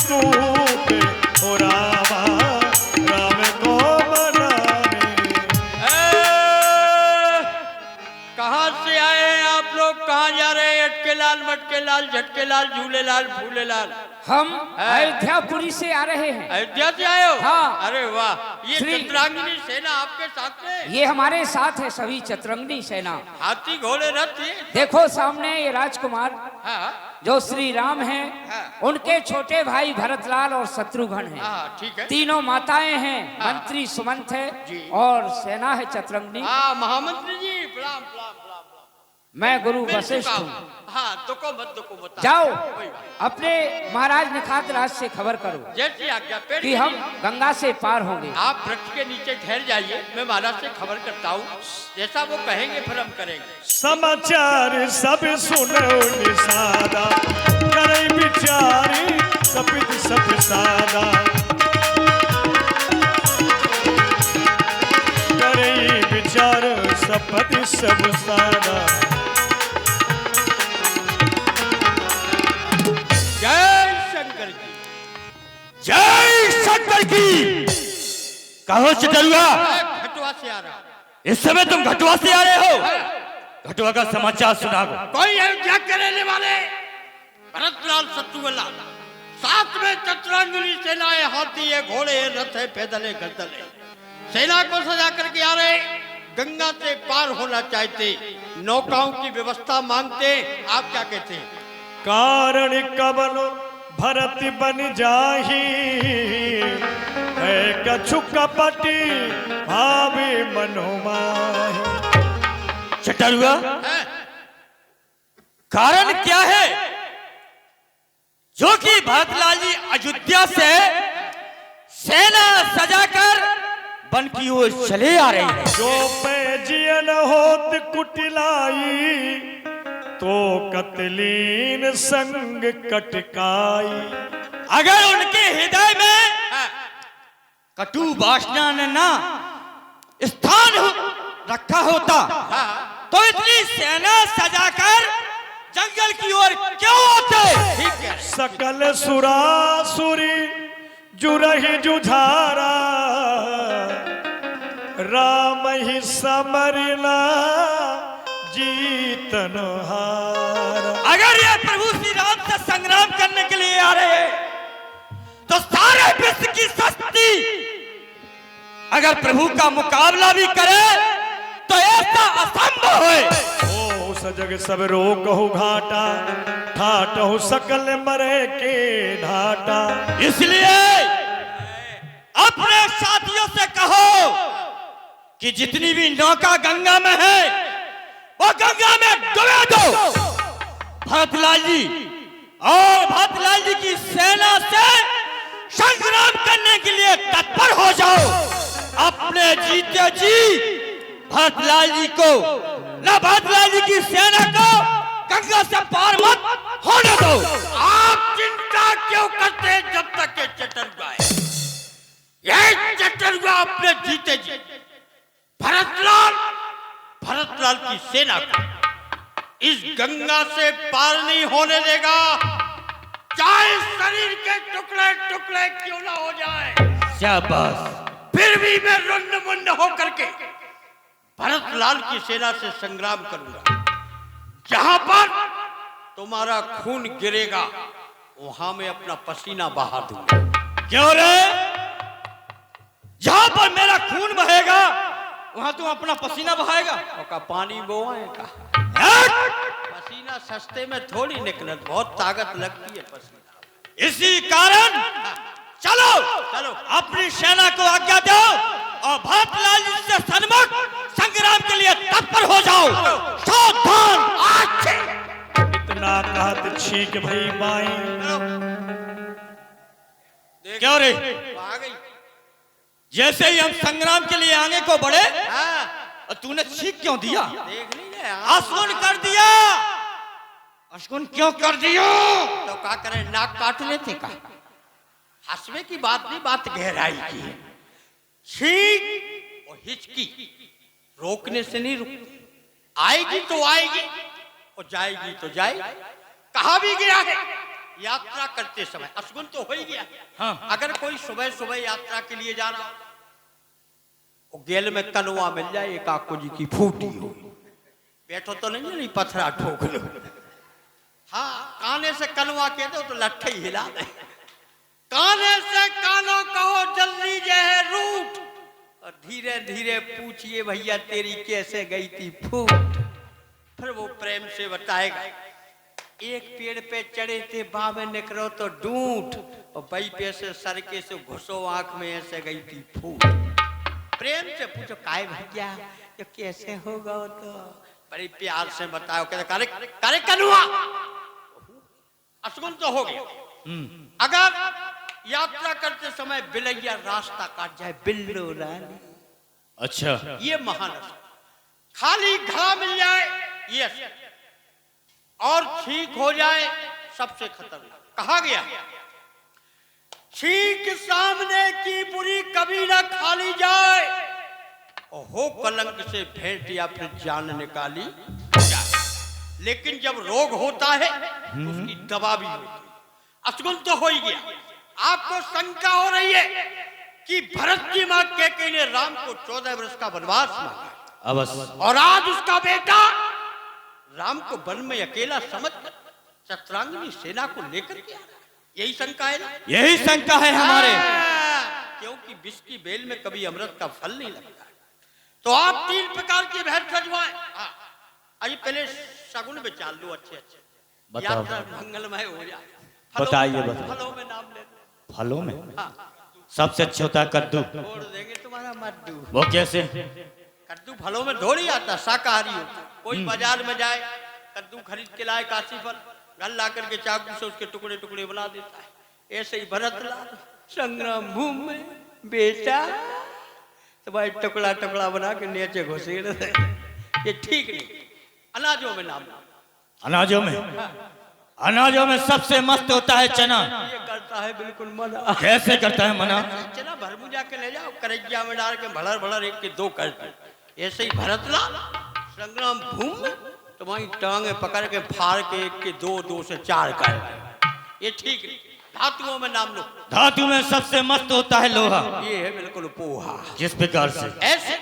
टूटे ओ रामा राम को मनाने। कहाँ से आए हैं आप लोग, कहाँ जा रहे हैं? अटके लाल, मटके लाल, झटके लाल, झूले लाल, फूले लाल। हम अयोध्यापुरी से आ रहे हैं। अयोध्या से आए हो? हाँ। अरे वाह, ये चतुरांगिनी सेना आपके साथ में? ये हमारे साथ है सभी चतुरंगिनी सेना। हाथी घोड़े रथ ये? देखो सामने ये राजकुमार हाँ जो श्री राम हैं, हाँ। उनके छोटे भाई भरतलाल और शत्रुघ्न हैं। हाँ ठीक है। तीनों माताएं हैं, मंत्री सुमंत है जी। और सेना है चतुरंगिनी। हाँ महामंत्री जी प्रणाम प्रणाम प्रणाम। मैं गुरु वशिष्ठ हूँ। हाँ दुको मत जाओ अपने महाराज निखात राज से खबर करो जैसी आज्ञा कि हम गंगा से पार होंगे। आप वृक्ष के नीचे ठहर जाइए, मैं महाराज से खबर करता हूँ, जैसा वो कहेंगे फिर हम करेंगे। समाचार सब सुनो निसादा, करे विचारी सपित सब सादा, करे विचार सपति सब सादा। जय शंकर जी, जय शंकर की। कहो चतुआ, घटवा से आ रहा। इस समय तुम घटवा से आ रहे हो? घटवा का समाचार सुना दो। कोई अयोध्या के रहने वाले भरतलाल शत्रुघ्न, साथ में चतुरांगिनी सेनाएं, हाथी है, घोड़े है, रथ है, पैदल है, गद्दल है, सेना को सजा करके आ रहे, गंगा से पार होना चाहते, नौकाओं की व्यवस्था मांगते। आप क्या कहते हैं? कारण कबल भरत बन जाही, है कछु कपटी भावे मनोमाही। चतुआ, कारण क्या है जो कि भरतलाल जी अयोध्या से सेना सजाकर वन की ओर चले आ रहे हैं? जो पैजियन होत कुटिलाई, तो कतलीन संग कटकाई। अगर उनके हृदय में कटु वासना ने ना स्थान रखा होता तो इतनी सेना सजाकर जंगल की ओर क्यों आते? ठीक है। सकल सुरासुरी जुरहि जुझारा, राम ही समरना जीतन हारा। अगर ये प्रभु श्री राम से संग्राम करने के लिए आ रहे हैं तो सारे विश्व की शक्ति अगर प्रभु का मुकाबला भी करे तो ऐसा असंभव है। ओ सजग सब रोकहु घाटा, ठाटहु सकल मरे के ढाटा। इसलिए अपने साथियों से कहो कि जितनी भी नौका गंगा में है वो गंगा में डुबा दो। भरतलाल जी और भरतलाल जी की सेना से संग्राम करने के लिए तत्पर हो जाओ। अपने जीते जी भरतलाल जी को न भरतलाल जी की सेना को गंगा से पार मत होने दो। आप चिंता क्यों करते हैं जब तक ये चतुर्गा है? ये चतुर्गा अपने जीते जी भरतलाल की सेना को इस गंगा से पार नहीं होने देगा, चाहे शरीर के टुकड़े टुकड़े क्यों ना हो जाए। शाबाश। फिर भी मैं रुंड मुंड होकर के भरतलाल की सेना से संग्राम करूंगा। जहां पर तुम्हारा खून गिरेगा वहां मैं अपना पसीना बहा दूंगा। क्यों रे? जहां पर मेरा खून बहेगा वहां तुम अपना पसीना बहाएगा? का पानी बोएगा। पसीना सस्ते में थोड़ी निकलत, बहुत ताकत लगती है पसीना। इसी कारण चलो चलो अपनी सेना को आज्ञा दो और भरतलाल जी से सन्मुख संग्राम के लिए तत्पर हो जाओ। सावधान। इतना कहत छीक भई माई, क्यों रे? आ गई। जैसे ही हम संग्राम के लिए आगे को बढ़े हाँ, और तूने छींक क्यों दिया? देख लीजिए। अशुन कर दिया। अशुन क्यों कर दिया? तो क्या करें, नाक काट लेते का? हंसवे की बात नहीं, बात गहराई की है। छींक और हिचकी रोकने से नहीं रुक, आएगी तो आएगी और जाएगी तो जाएगी। कहा भी गया है यात्रा करते समय असगुन तो हो ही गया। हाँ। अगर कोई सुबह सुबह यात्रा के लिए जा रहा हो, गेल में कनवा मिल जाए, एक काकू जी की फूटी हो, बैठो तो नहीं पथरा ठोक लो। हाँ, काने से कनवा कह दो तो लट्ठे ही हिला दे। काने से कानो कहो जल्दी जे है रूट, और धीरे धीरे पूछिए भैया तेरी कैसे गई थी फूट। फिर वो प्रेम से बताएगा, एक पेड़ पे चढ़े थे बाबे निकलो तो डूंट, और बई पे से सरके से घुसो आंख में ऐसे गई थी फूट। प्रेम से पूछो काय भैया ये कैसे होगा, तो बड़ी प्यार से बताओ, कहते करे कनुआ असगुन तो हो गया। अगर यात्रा करते समय बिलैया रास्ता काट जाए, बिल्लो रानी, अच्छा, ये महान खाली घड़ा मिल जाए ये, और छींक हो जाए सबसे खतरनाक। कहा गया छींक सामने की बुरी कभी ना खाली जाए, और हो कलंक से भेंट या फिर जान निकाली जाए। लेकिन जब रोग होता है तो उसकी दवा भी होती है। असगुन तो हो ही गया। आपको शंका हो रही है कि भरत की मां कैकेयी ने राम को 14 वर्ष का वनवास मांगा, अवश्य, और आज उसका बेटा राम को वन में अकेला समझकर चतुरांगिनी सेना को लेकर के आ रहा है। यही शंका है ना? यही शंका है हमारे। क्योंकि विष की बेल में कभी अमृत का फल नहीं लगता। तो आप 3 प्रकार की भेंट सजवाएं। अभी पहले शगुन विचार लो अच्छे अच्छे, बताओ। यात्रा मंगलमय हो जाए। बताइए, बताइए। फलों में नाम ले, फलों में सबसे अच्छा होता है कद्दू। छोड़ देंगे तुम्हारा मड्डू। वो कैसे? कद्दू फलों में थोड़ी आता, शाकाहारी होता। कोई बाजार में जाए, कद्दू खरीद के लाए काशी फल, घर ला करके चाकू से उसके टुकड़े टुकड़े बना देता है। ऐसे ही भरत लाल संग्राम भूमि में बेटा तो भाई टुकड़ा टुकड़ा बना के नीचे घुसेड़ दे, ये ठीक नहीं। अनाजों में नाम, अनाजों में, अनाजों में सबसे मस्त होता है चना। ये करता है बिल्कुल मना। कैसे करता है मना? चना भरमू जाके ले जाओ, करैया में डाल के भड़र भड़र 1 के 2 कर दो। ऐसे ही भरत लाल संग्राम भूमि में तो वही टांगे पकड़ के फाड़ के 1 के 2, 2 से 4 कर दो, ये ठीक नहीं। धातुओं में नाम लो। धातु में सबसे मस्त होता है लोहा। ये है बिल्कुल पोहा। किस प्रकार से? ऐसे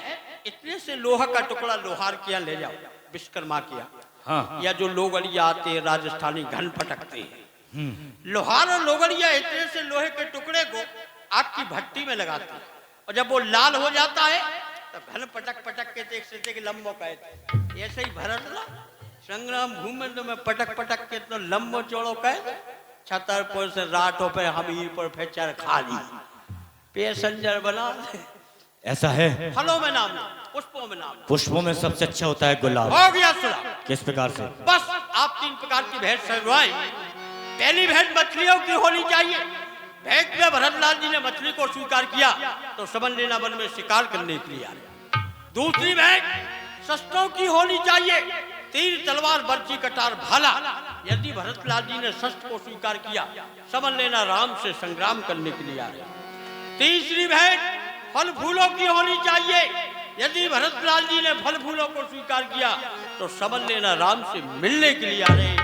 इतने से लोहा का टुकड़ा लोहार किया ले जाओ, विश्वकर्मा किया। हाँ, या जो लोगड़िया आते हैं राजस्थानी घन पटकते हैं, लोहार और लोगड़िया इतने से लोहे के टुकड़े को आग की भट्टी में लगाते हैं, और जब वो लाल हो जाता है तो घन पटक पटक के एक से लंबो कहते। ऐसे ही भरत ला संग्राम भूमि में तो मैं पटक पटक के तो लंबो चौड़ो कह, छतरपुर से राठों पे हमीरपुर फेचर खाली पैसेंजर बना। ऐसा है। फलों में नाम, पुष्पों में नाम। पुष्पों में सबसे अच्छा होता है गुलाब। हो गया सुना। किस प्रकार से? बस आप 3 प्रकार की भेंट सजवाएं। पहली भेंट मछलियों की होनी चाहिए। भेंट में भरतलाल जी ने मछली को स्वीकार किया तो समझ लेना वन में शिकार करने के लिए आ रहे। दूसरी भेंट शस्त्रों की होनी चाहिए, तीर तलवार बर्ची कटार भाला। यदि भरतलाल जी ने शस्त्र को स्वीकार किया समझ लेना राम से संग्राम करने के लिए आ रहे। तीसरी भेंट फल फूलों की होनी चाहिए। यदि भरतलाल जी ने फल फूलों को स्वीकार किया तो समझ लेना राम से मिलने के लिए आ रहे,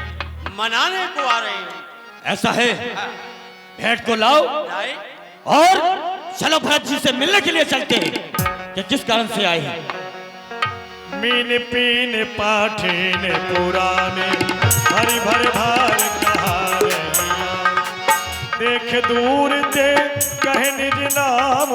मनाने को आ रहे हैं। ऐसा है। भेंट को लाओ लाए? और चलो भरत जी से मिलने के लिए चलते हैं कि किस कारण से आए हैं। मीन पीन पाठीन पुराने भरी भर भार कहारे, देख दूर ते कह निज नाम।